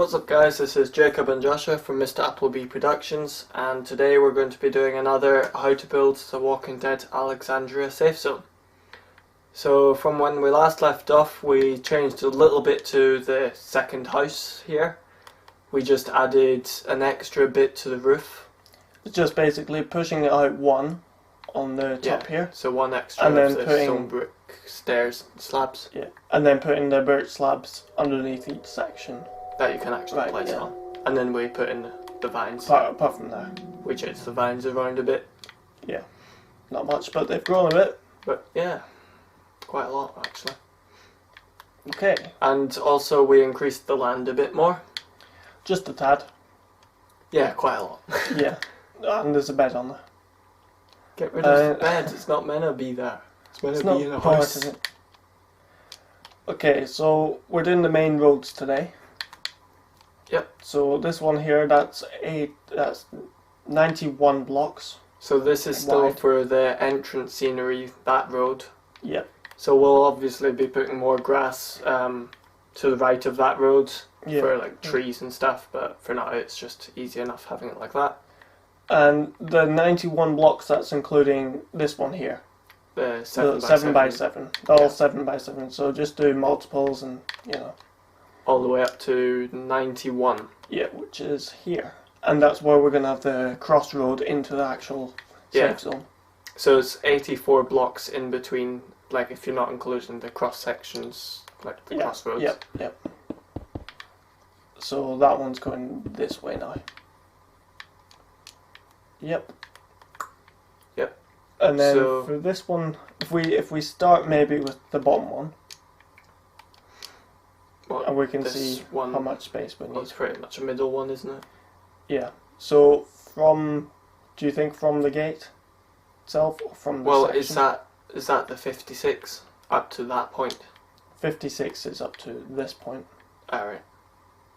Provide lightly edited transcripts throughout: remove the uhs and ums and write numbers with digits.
What's up guys, this is Jacob and Joshua from Mr. Appleby Productions, and today we're going to be doing another how to build the Walking Dead Alexandria safe zone. So from when we last left off, we changed a little bit to the second house here. We just added an extra bit to the roof. It's just basically pushing it out one on the top here. So one extra and of then the stone brick stairs slabs. Yeah, and then putting the birch slabs underneath each section. That you can actually place on. And then we put in the vines. Apart from there. We changed the vines around a bit. Yeah, not much, but they've grown a bit. But yeah, quite a lot actually. Okay. And also we increased the land a bit more. Just a tad. Yeah, quite a lot. Yeah, and there's a bed on there. Get rid of the bed, it's not meant to be there. It's meant to be in a house. Is it? Okay, so we're doing the main roads today. Yep. So this one here, that's 91 blocks. So this is still wide. for the entrance scenery, that road. Yep. So we'll obviously be putting more grass to the right of that road for like trees and stuff, but for now it's just easy enough having it like that. And the 91 blocks, that's including this one here. The 7 by 7. All 7 by 7. So just do multiples and, you know. All the way up to 91. Yeah, which is here. And that's where we're going to have the crossroad into the actual safe zone. So it's 84 blocks in between, like if you're not including the cross sections, like the crossroads. Yep. So that one's going this way now. Yep. And then for this one, if we start maybe with the bottom one, and we can see how much space we need. It's pretty much a middle one, isn't it? Yeah. So do you think from the gate itself or from the section? is that the 56 up to that point? 56 is up to this point. Alright.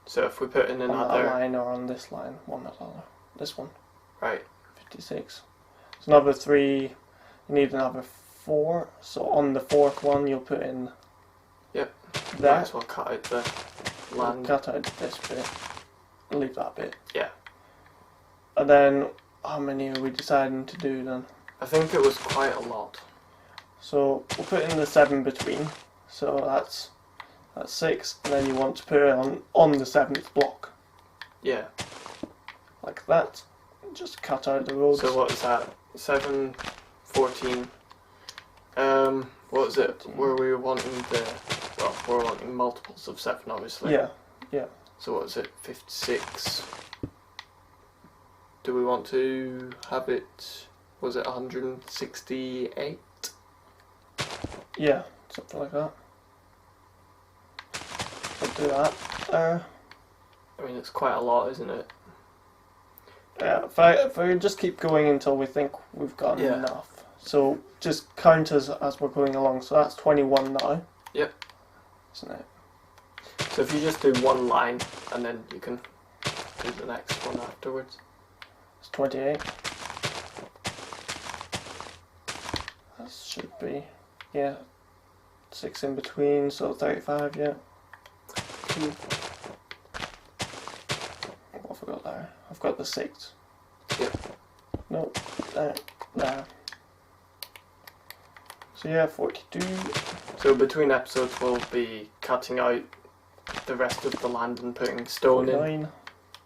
So if we put in another... On that line or on this line, this one. Right. 56. It's another 3, you need another 4, so on the fourth one you'll put in there. Might as well cut out the land. Cut out this bit, and leave that bit. Yeah. And then, how many are we deciding to do then? I think it was quite a lot. So we'll put in the 7 between, so that's 6, and then you want to put it on the 7th block. Yeah. Like that. Just cut out the roads. So what is that? 7, 14. What was it? Were we wanting we're wanting multiples of 7 obviously. Yeah. So what is it? 56. Do we want to have it, was it 168? Yeah, something like that. We'll do that. I mean, it's quite a lot, isn't it? Yeah, if I just keep going until we think we've got enough. So just count as we're going along. So that's 21 now. Yep. Isn't it? So if you just do one line and then you can do the next one afterwards. It's 28. That should be, 6 in between, so 35, yeah. What have I got there? I've got the 6. Yep. No, there. So yeah, 42. So between episodes we'll be cutting out the rest of the land and putting stone 49. in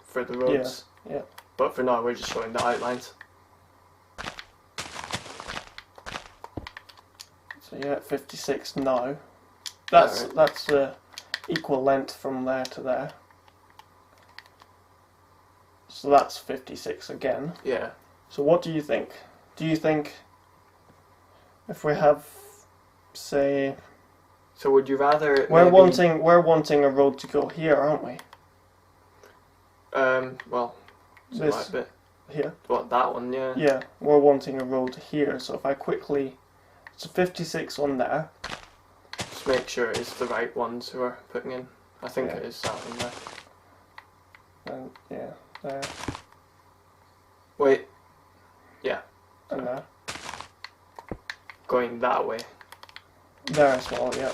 for the roads. Yeah. But for now we're just showing the outlines. So yeah, 56 now. That's equal length from there to there. So that's 56 again. Yeah. So what do you think? Do you think if we have, say... So would you rather... We're wanting a road to go here, aren't we? Well, this bit. Here? What, that one, yeah? Yeah, we're wanting a road here, so if I quickly... So 56 on there. Just make sure it's the right ones who are putting in. I think it is that one there. And there. Wait. Yeah. And there. Going that way. There as well, yeah.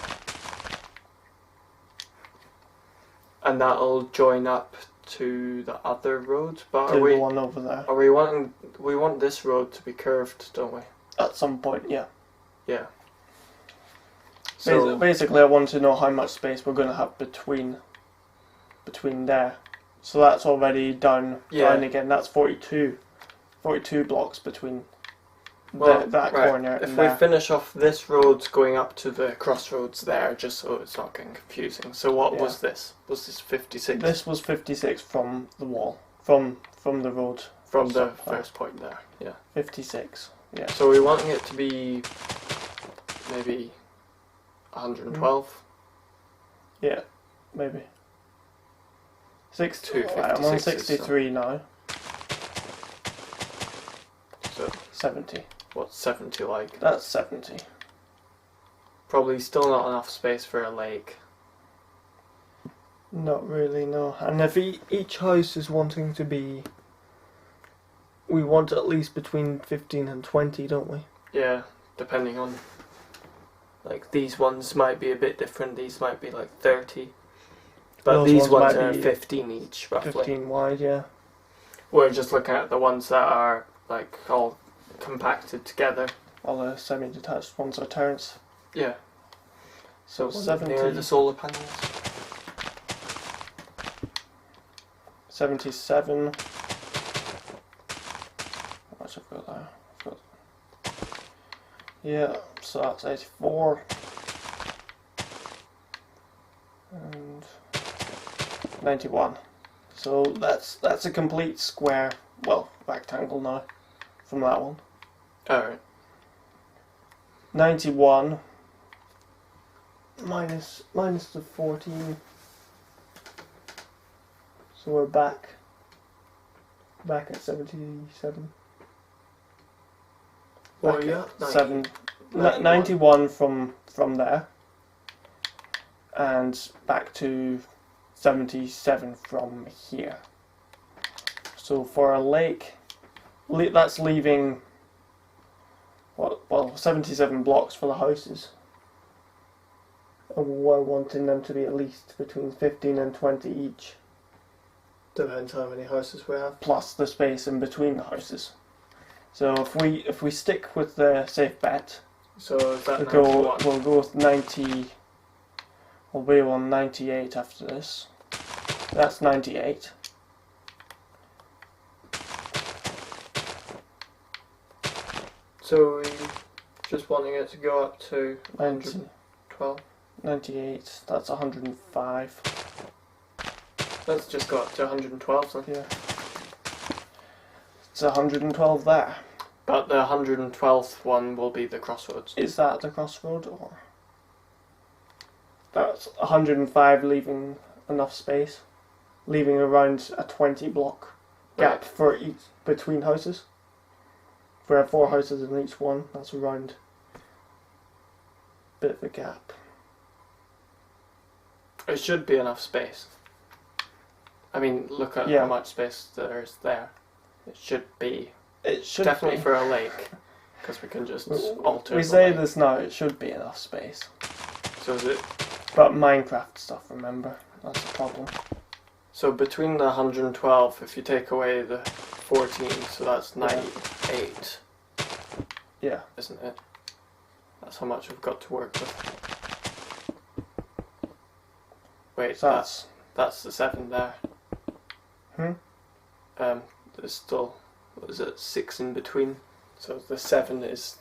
And that'll join up to the other road. But to the one over there. Are we want this road to be curved, don't we? At some point, yeah. Yeah. So basically, I want to know how much space we're going to have between there. So that's already down again. That's 42 blocks between that corner and if there. we finish off this road going up to the crossroads there, just so it's not getting confusing. So what was this? Was this 56? This was 56 from the wall, from the road. From the first point there, yeah. 56, yeah. So we're wanting it to be maybe 112? Yeah, maybe. 256. I'm on 63 now. So 70. What's 70 like? That's 70. Probably still not enough space for a lake. Not really, no. And if each house is wanting to be... We want at least between 15 and 20, don't we? Yeah, depending on... Like, these ones might be a bit different. These might be like 30. But Those these ones ones might are be 15 each, roughly. 15 wide, yeah. We're just looking at the ones that are, like, all compacted together. All the semi-detached ones are turrets. Yeah. So 70... Near the solar panels. 77. How much I've got there? Yeah, so that's 84. And 91. So that's a complete square, well, rectangle now from that one. Alright. 91 minus the 14. So we're back at 77. What are you at? 91 from there, and back to 77 from here. So for a lake, that's leaving well 77 blocks for the houses. And we're wanting them to be at least between 15 and 20 each. Depends how many houses we have. Plus the space in between the houses. So if we stick with the safe bet, so is that we'll go with 90. We'll be on 98 after this. That's 98. So we just wanting it to go up to 112. 98. That's 105. Let's just go up to 112 then. Yeah. It's 112 there. But the 112th one will be the crossroads. Is that the crossroad or? That's 105, leaving enough space, leaving around a 20 block gap for each between houses. If we have 4 houses in each one, that's around a bit of a gap. It should be enough space. I mean, look at how much space there is there. It should be. It should definitely be. For a lake, because we can just alter. We say this now. It should be enough space. So is it? But Minecraft stuff, remember, that's the problem. So between the 112, if you take away the 14, so that's 98. Yeah, isn't it? That's how much we've got to work with. Wait, so that's the 7 there. Hmm. There's still, what is it, 6 in between. So the 7 is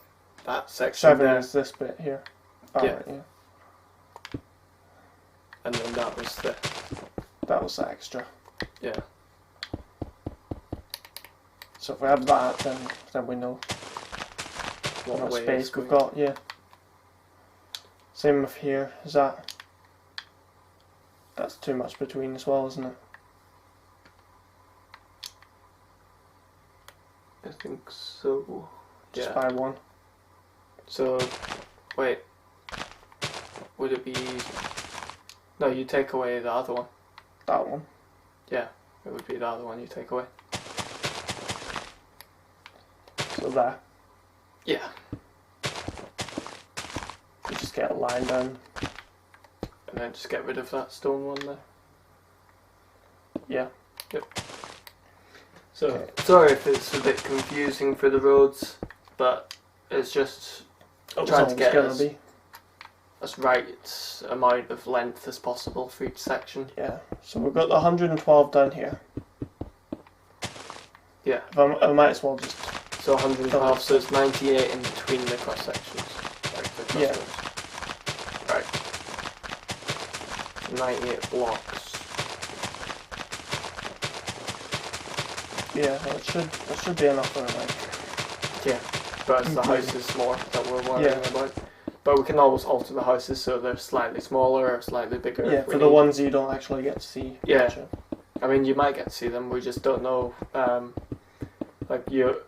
that section 7 there. is this bit here. Oh, yeah. Right, yeah. And then that was the extra. Yeah. So if we have that, then we know what space we've got. Yeah. Same with here. Is that? That's too much between as well, isn't it? I think so. Just by 1. So, wait. Would it be? No, you take away the other one. That one. Yeah, it would be the other one you take away. So there. Yeah. You just get a line down. And then just get rid of that stone one there. Yeah. Yep. So, Okay. sorry if it's a bit confusing for the roads, but it's just trying to get as right amount of length as possible for each section. Yeah. So we've got the 112 down here. Yeah. I might as well just... So 112, so it's 98 in between the cross sections. Like the cross yeah. roads. Right. 98 blocks. Yeah, well, that should be enough for like... Yeah, but it's the houses more that we're worrying about. But we can always alter the houses so they're slightly smaller or slightly bigger. Yeah, for the ones you don't actually get to see. Yeah. I mean, you might get to see them, we just don't know. Like, you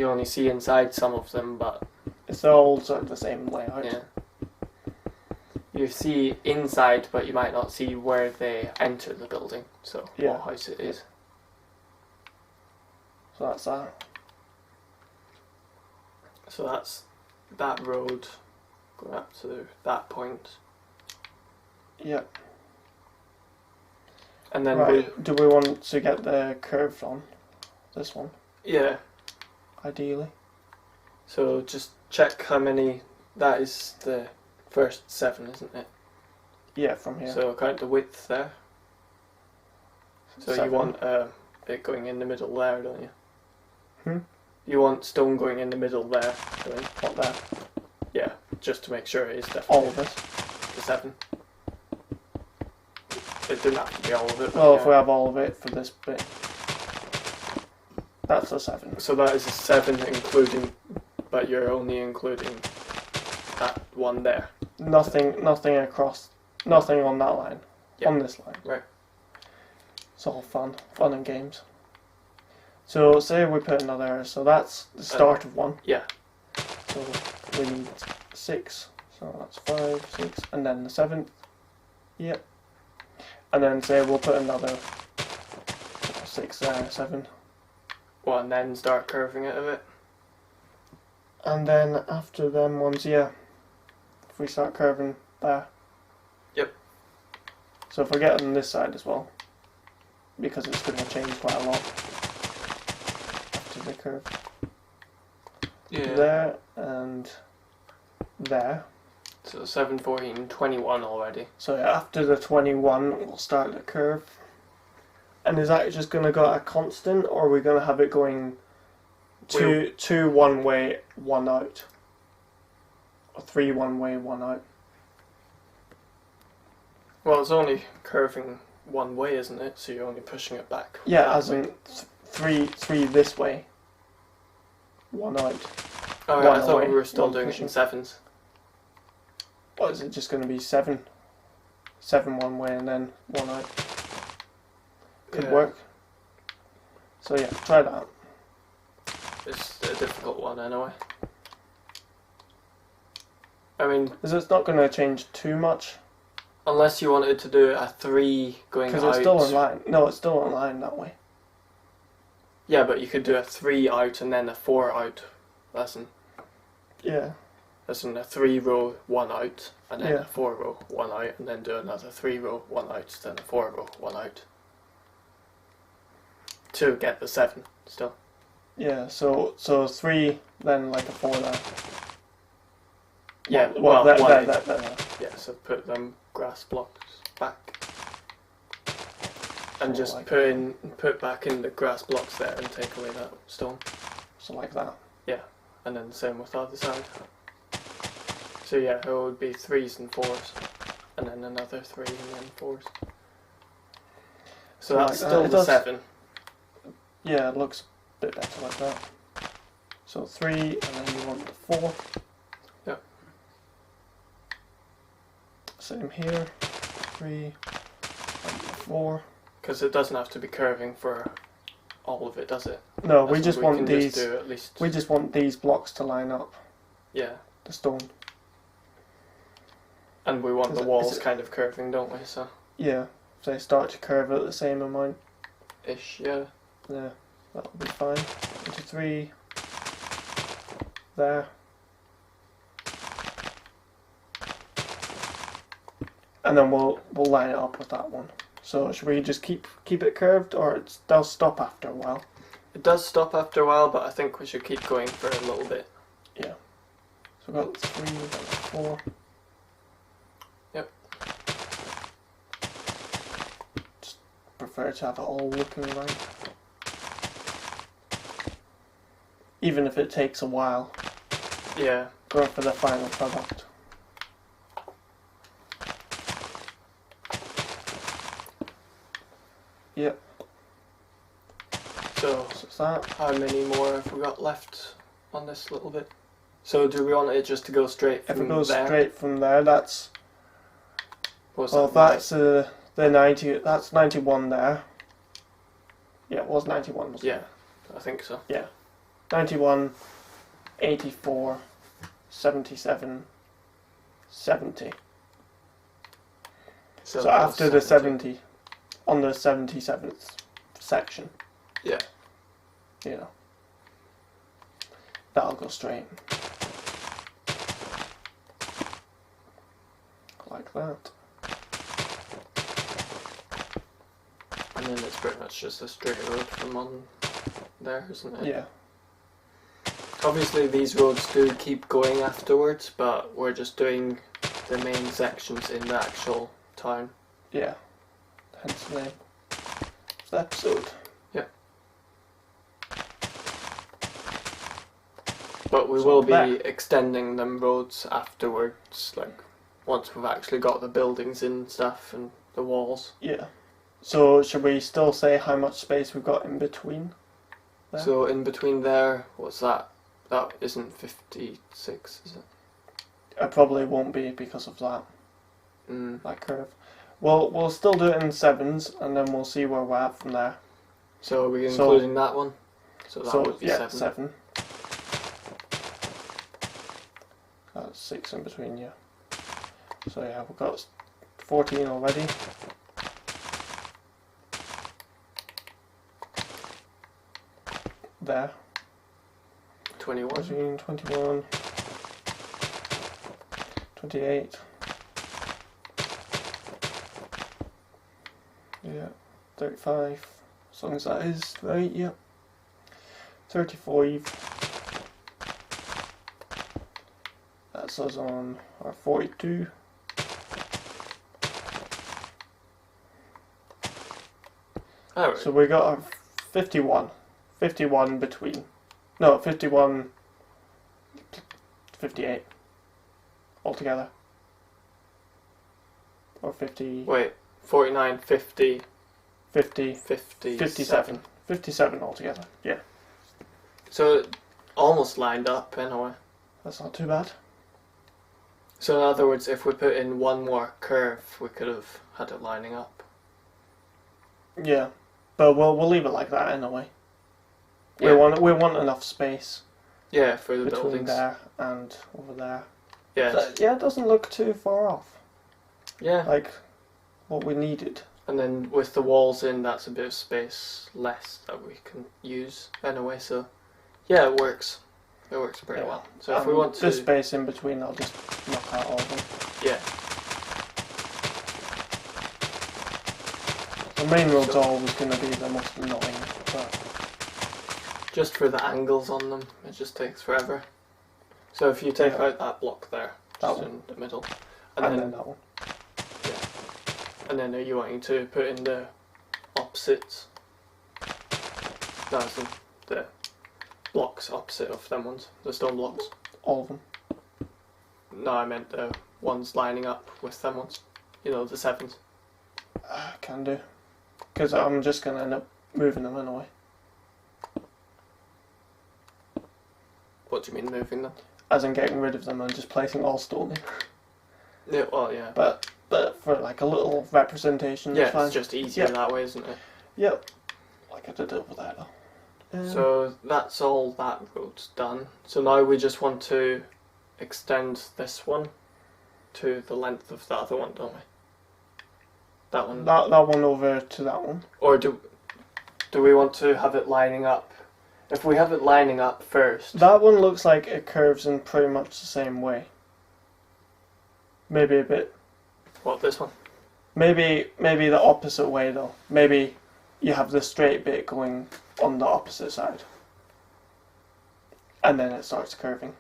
only see inside some of them, but... It's all sort of the same layout. Yeah. You see inside, but you might not see where they enter the building, so what house it is. So that's that. So that's that road going up to that point. Yeah. And then do we want to get the curved on this one? Yeah. Ideally. So just check how many. That is the first 7, isn't it? Yeah, from here. So count the width there. So 7. you want it going in the middle there, don't you? Hmm? You want stone going in the middle there, don't you? What there? Yeah, just to make sure it is definitely all of it. The 7. It didn't have to be all of it. Well, if we have all of it for this bit, that's a 7. So that is a 7 including, but you're only including that one there. Nothing across, nothing on that line, on this line. Right. It's all fun and games. So say we put another, so that's the start of one. Yeah. So we need 6, so that's 5, 6, and then the 7th. Yep. And then say we'll put another 6 there, 7. Well, and then start curving it a bit. And then after them ones, if we start curving there. Yep. So if we get on this side as well, because it's going to change quite a lot after the curve. Yeah. There and there. So 7, 14, 21 already. So after the 21, we'll start the curve. And is that just going to go at a constant, or are we going to have it going two one way, one out? Or 3 one way, one out? Well, it's only curving one way, isn't it? So you're only pushing it back. Yeah, as in three this way, one out. Oh, yeah, I thought we were still doing it in 7s. What is it just going to be 7? 7 one way and then one out. Could work. So yeah, try that. It's a difficult one anyway. I mean, because it's not going to change too much. Unless you wanted to do a 3 going out. Because it's still in line. No, it's still in line that way. Yeah, but you could do a 3 out and then a 4 out. Yeah. As in a 3 row, 1 out, and then a 4 row, 1 out, and then do another 3 row, 1 out, then a 4 row, 1 out. To get the 7 still. Yeah, so 3, then like a 4 there. Yeah, well, there. Yeah, so put them grass blocks back. And just like put back in the grass blocks there and take away that stone. So like that. Yeah, and then the same with the other side. So yeah, it would be 3s and 4s, and then another 3 and then 4s. So that's like still the 7. Yeah, it looks a bit better like that. So 3, and then you want the 4. Yep. Same here. 3, and the 4. Because it doesn't have to be curving for all of it, does it? No, we just want these. Just do at least. We just want these blocks to line up. Yeah. The stone. And we want the walls kind of curving, don't we? So. Yeah. So they start to curve at the same amount. Ish, yeah. Yeah, that'll be fine. Into 3. There. And then we'll line it up with that one. So should we just keep it curved, or it does stop after a while? It does stop after a while, but I think we should keep going for a little bit. Yeah. So we've got 3, we've got 4. Yep. Just prefer to have it all looking right. Even if it takes a while. Yeah. Going for the final product. Yep. So it's that. How many more have we got left on this little bit? So do we want it just to go straight from there? If it goes straight from there, that's... What's well, that that's the 90, that's 91 there. Yeah, it was 91, wasn't it? Yeah, I think so. Yeah. 91, 84, 77, 70. So after the 70, on the 77th section. Yeah. Yeah. That'll go straight. Like that. And then it's pretty much just a straight road from on there, isn't it? Yeah. Obviously these roads do keep going afterwards, but we're just doing the main sections in the actual town. Yeah. Hence the name of the episode. Yeah. But we will be extending them roads afterwards, like once we've actually got the buildings in and stuff and the walls. Yeah. So should we still say how much space we've got in between there? So in between there, what's that? That isn't 56, is it? It probably won't be because of that. That curve. Well, we'll still do it in 7s, and then we'll see where we're at from there. So are we including that one? So that would be yeah, 7. 7. That's 6 in between, yeah. So yeah, we've got 14 already. There. 21. 14, 21, 28. Yeah, 35. As long as that is right, yeah. 35. That's us on our 42. Alright. So we got our 51. 51 between. No, 51, 58 altogether. Or 50. Wait, 49, 50, 50, 57. 57 altogether, yeah. So it almost lined up in a way. That's not too bad. So in other words, if we put in one more curve, we could have had it lining up. Yeah, but we'll leave it like that anyway. Yeah. We want enough space. Yeah, for the between buildings. there and over there. Yeah. So, yeah, it doesn't look too far off. Yeah. Like what we needed. And then with the walls in, that's a bit of space less that we can use anyway. So yeah, it works. It works pretty well. So if we want to... this space in between, I'll just knock out all of them. Yeah. The main road's always going to be the most annoying, but... just for the angles on them, it just takes forever. So if you take out that block there, just in the middle, and then that one. Yeah. And then are you wanting to put in the opposites? No, as in the blocks opposite of them ones, the stone blocks. All of them. No, I meant the ones lining up with them ones. You know, the 7s. Can do. Because I'm just going to end up moving them anyway. What do you mean moving them? As in getting rid of them and just placing all stone in. Yeah, well, yeah. But for like a little representation, yeah, it's fine. it's just easier that way, isn't it? Yep. Like I did over there though. So that's all that road's done. So now we just want to extend this one to the length of the other one, don't we? That one. That one over to that one. Or do we want to have it lining up? If we have it lining up first. That one looks like it curves in pretty much the same way. Maybe a bit. What, this one? Maybe the opposite way though. Maybe you have the straight bit going on the opposite side. And then it starts curving.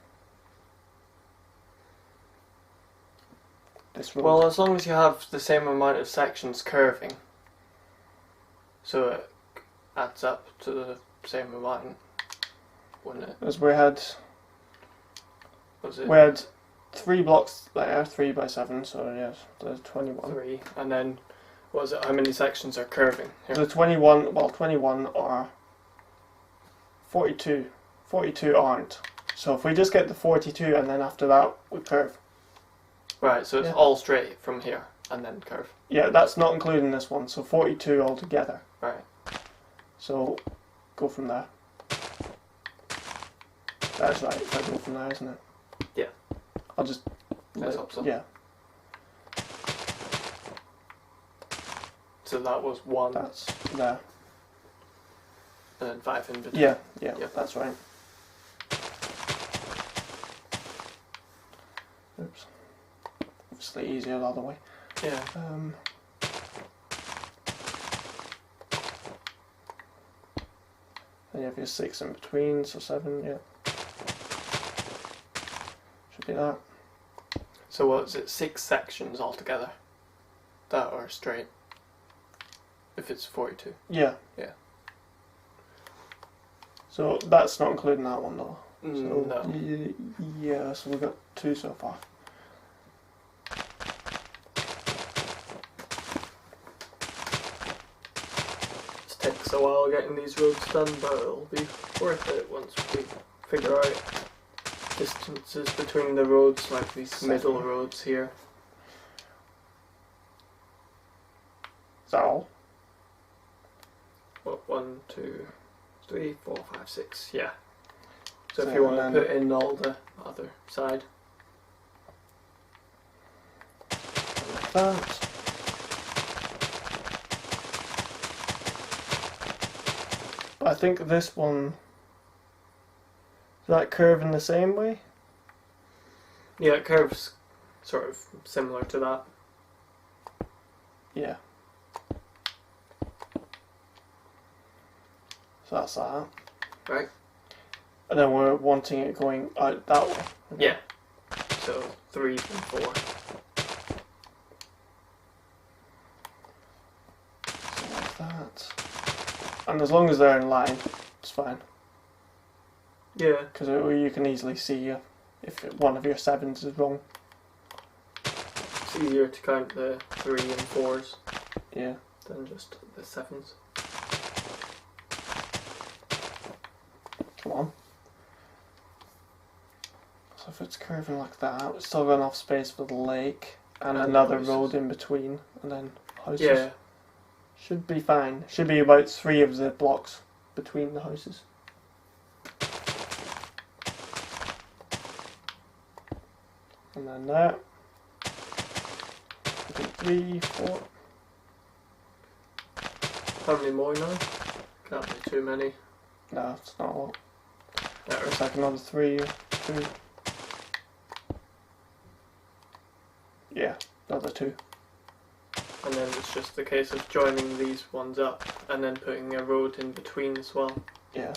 This road. Well, as long as you have the same amount of sections curving, so it adds up to the same amount, wouldn't it? As we had, Was it we had 3 blocks there, 3 by 7, so yes, there's 21. 3? And then, what was it? How many sections are curving? Here. The 21, well, 21 are 42. 42 aren't. So if we just get the 42 and then after that we curve. Right, so it's all straight from here and then curve. Yeah, that's not including this one, so 42 altogether. Right. So go from there. That's right, if I go from there, isn't it? Yeah. I'll just... Let's hope so. Yeah. So that was 1. That's there. And then 5 in between. Yeah, Yep. that's right. Oops. Obviously easier the other way. Yeah. Then you have your 6 in between, so 7, yeah. Should be that. So what is it? 6 sections altogether that are straight. If it's 42. Yeah. Yeah. So that's not including that one though. So No. Yeah, so we've got 2 so far. It takes a while getting these roads done, but it'll be worth it once we figure out distances between the roads, like these middle roads here. Is that all? What, 1, 2, 3, 4, 5, 6, yeah. So if So you want to then- put in all the other side. Like that. But I think this one... Does that curve in the same way? Yeah, it curves sort of similar to that. Yeah. So that's that. Right. And then we're wanting it going out that way. Yeah. So 3 and 4. So like that. And as long as they're in line, it's fine. Yeah. Because you can easily see if one of your 7s is wrong. It's easier to count the 3 and 4s Yeah. than just the 7s. Come on. So if it's curving like that, we've still got enough space for the lake and another houses. road in between, and then houses. Yeah. Should be fine. Should be about 3 of the blocks between the houses. And then that. 3, 4. How many more now? Can't be too many. No, it's not a lot. There. It's like another 3, 2. Yeah, another 2. And then it's just a case of joining these ones up and then putting a road in between as well. Yeah.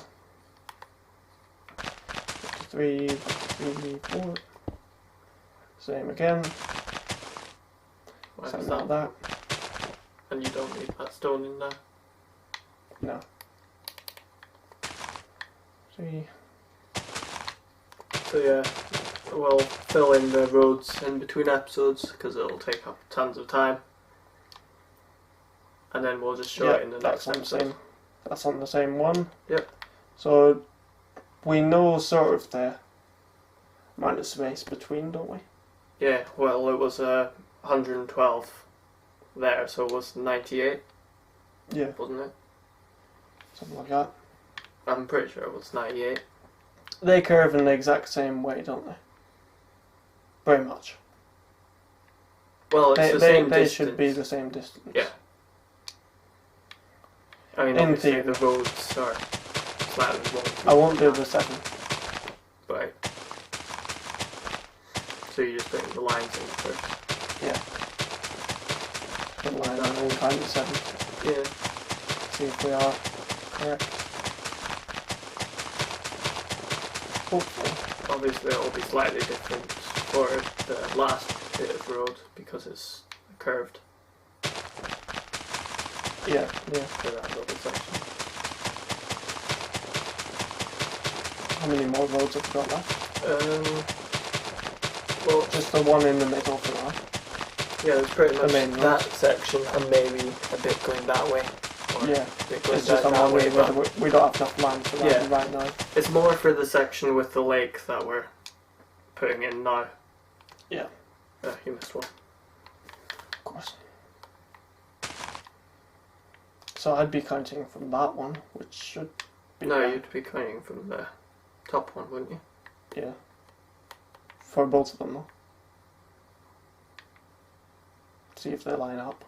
3, 3, 4. Same again. Why Something is like that? that. And you don't need that stone in there. No. 3. So yeah, we'll fill in the roads in between episodes because it'll take up tons of time. And then we'll just show it in the next episode. That's on the same one. Yep. So we know sort of the amount of space between, don't we? Yeah, well it was 112 there, so it was 98, Yeah. wasn't it? Something like that. I'm pretty sure it was 98. They curve in the exact same way, don't they? Very much. Well, it's the same they distance. should be the same distance. Yeah. I mean, In obviously theory. the roads are slightly wrong. I won't do the 7. Right. So you're just putting the lines in first. Yeah. the line and then count to 7. Yeah. See if we are correct. Hopefully. Obviously it will be slightly different for the last bit of road because it's curved. Yeah. For that little section. How many more roads have we got left? Well, just the one in the middle for now. Yeah, it's pretty much main that section and maybe a bit going that way. Or Yeah, a bit going it's just that on way, whether we don't have enough land for that right now. It's more for the section with the lake that we're putting in now. Yeah. You missed one. Of course. So I'd be counting from that one, which should be... No, you'd be counting from the top one, wouldn't you? Yeah. For both of them, though. See if they line up.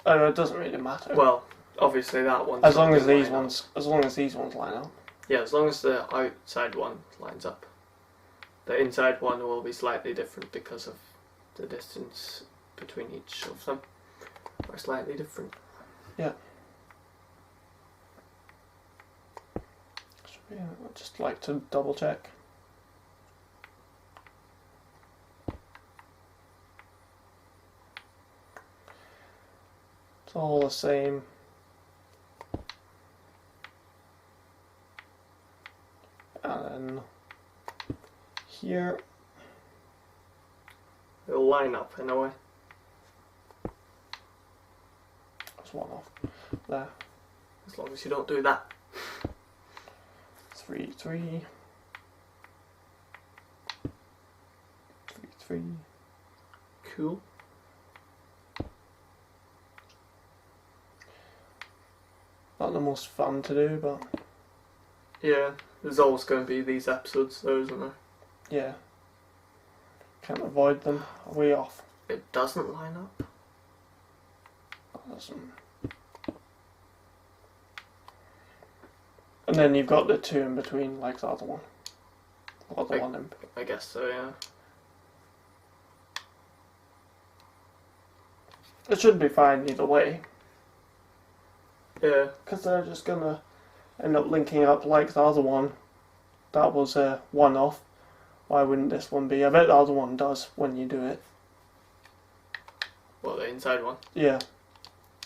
Oh, it doesn't really matter. Well, obviously that one. As long as these ones line up. Yeah, as long as the outside one lines up. The inside one will be slightly different because of the distance between each of them are slightly different. Yeah. Should be, I'd just like to double check. It's all the same. And then here It'll line up in a way. there's one off there. As long as you don't do that. 3, 3. 3, 3. Cool. Not the most fun to do, but Yeah, there's always going to be these episodes though, isn't there? yeah. Can't avoid them. Are we off? It doesn't line up. That doesn't. And then you've got the 2 in between, like the other one. Or the one in. I guess so, yeah. It should be fine either way. Yeah. Because they're just gonna end up linking up like the other one. That was a one-off. Why wouldn't this one be? I bet the other one does when you do it. Well, the inside one. Yeah.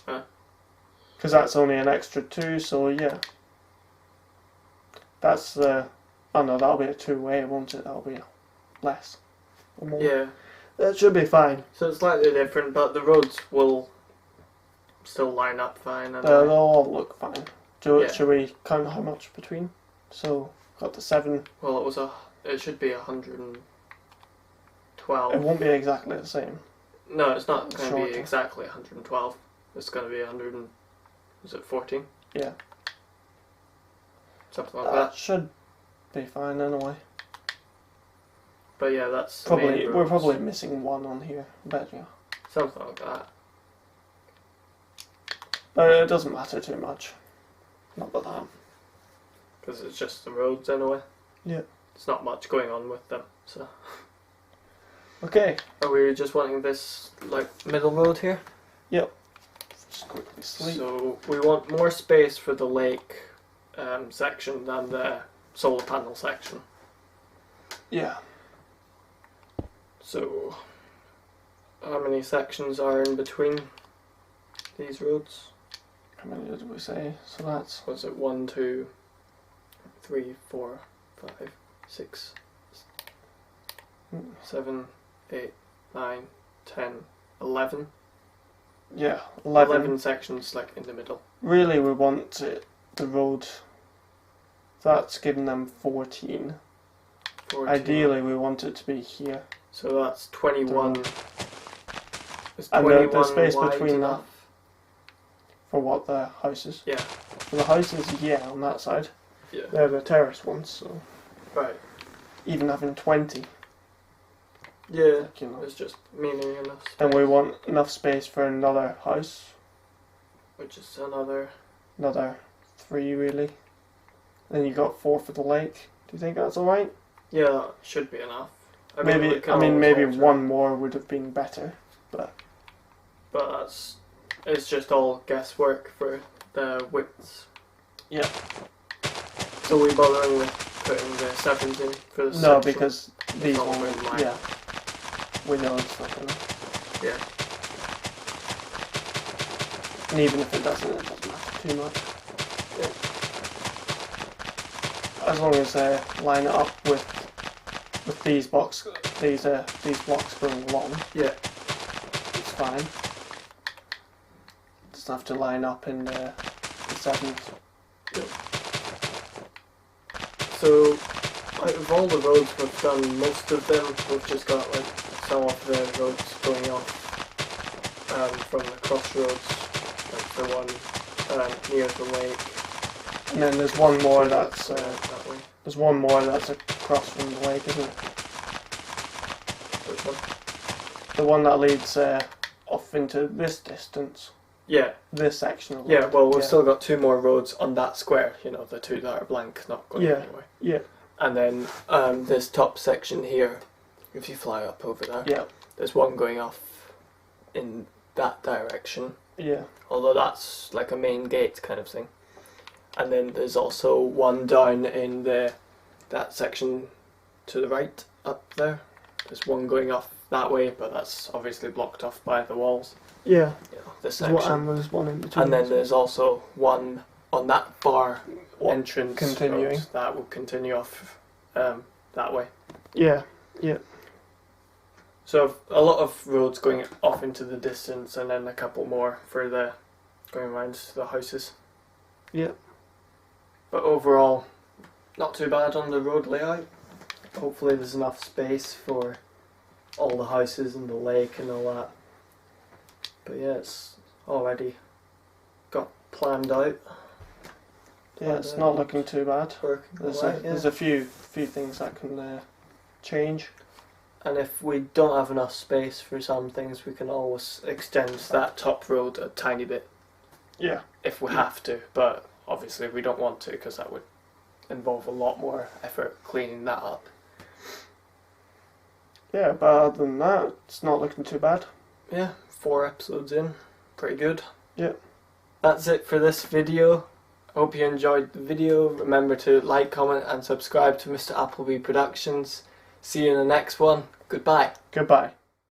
Huh? Because that's only an extra 2, so yeah. That's the... oh no, that'll be a 2-way, won't it? That'll be less. Or more. Yeah. That should be fine. So it's slightly different, but the roads will still line up fine. They'll all look fine. Yeah. Should we count how much between? So, got the 7. Well, it should be 112. It won't be exactly the same. No, it's not going to be Shorter. exactly 112. It's going to be 100 and... is it 14? Yeah. Something like That that. should be fine anyway. But yeah, that's the Probably main we're roads. probably missing one on here. I bet you. Something like that. But it doesn't matter too much. Not but that. Because it's just the roads anyway. Yeah. There's not much going on with them, so... Okay. Are we just wanting this, like, middle road here? Yep. Just quickly sleep. So, we want more space for the lake section than the solar panel section. Yeah. So, how many sections are in between these roads? How many did we say? So that's... Was it 1, 2, 3, 4, 5, 6, 7, 8, 9, 10, 11? yeah, 11. 11 sections, like, in the middle. Really, we want the road... That's giving them 14. 14. Ideally, we want it to be here. So that's 21. Is And 21 the space wide between enough? For what, the houses? Yeah. For the houses, yeah, on that side. Yeah. They're the terrace ones, so... Right. Even having 20, Yeah. like, you know. It's just meaning enough space. And we want enough space for another house. Which is another... Another 3, really. Then you got 4 for the lake. Do you think that's alright? Yeah, that should be enough. I Maybe mean, maybe alter. one more would have been better, but But that's it's just all guesswork for the widths. Yeah. So we bothering with putting the 7s in for the No, section? because these all ones, in line. yeah. We know it's not gonna. Yeah. And even if it doesn't matter too much. Yeah. As long as they line it up with these blocks going along. Yeah. It's fine. Doesn't have to line up in the 7s. Yep. So, out of all the roads we've done, most of them we've just got like some of the roads going off from the crossroads, like the one near the lake. And then there's one more that's that way. there's one more that's across from the lake, isn't it? Which one? The one that leads off into this distance. Yeah. This section of the Yeah, lake. well we've still got 2 more roads on that square, you know, the 2 that are blank, not going anywhere. Yeah. And then this top section here, if you fly up over there, Yeah. there's one going off in that direction. Yeah. Although that's like a main gate kind of thing. And then there's also one down in that section to the right up there. There's one going off that way, but that's obviously blocked off by the walls. Yeah. You know, this There's section. there's one in between. And then there's also one on that far entrance continuing. road that will continue off that way. Yeah. Yeah. So a lot of roads going off into the distance, and then a couple more for the going around the houses. Yeah. But overall, not too bad on the road layout. Hopefully there's enough space for all the houses and the lake and all that. But yeah, it's already got planned out. Yeah, it's not looking too bad. Working There's away, there's a few things that can change. And if we don't have enough space for some things, we can always extend that top road a tiny bit. Yeah. If we have to, but obviously we don't want to, because that would involve a lot more effort cleaning that up. Yeah, but other than that, it's not looking too bad. Yeah, 4 episodes in, pretty good. Yeah. That's it for this video. I hope you enjoyed the video. Remember to like, comment and subscribe to Mr. Appleby Productions. See you in the next one. Goodbye. Goodbye.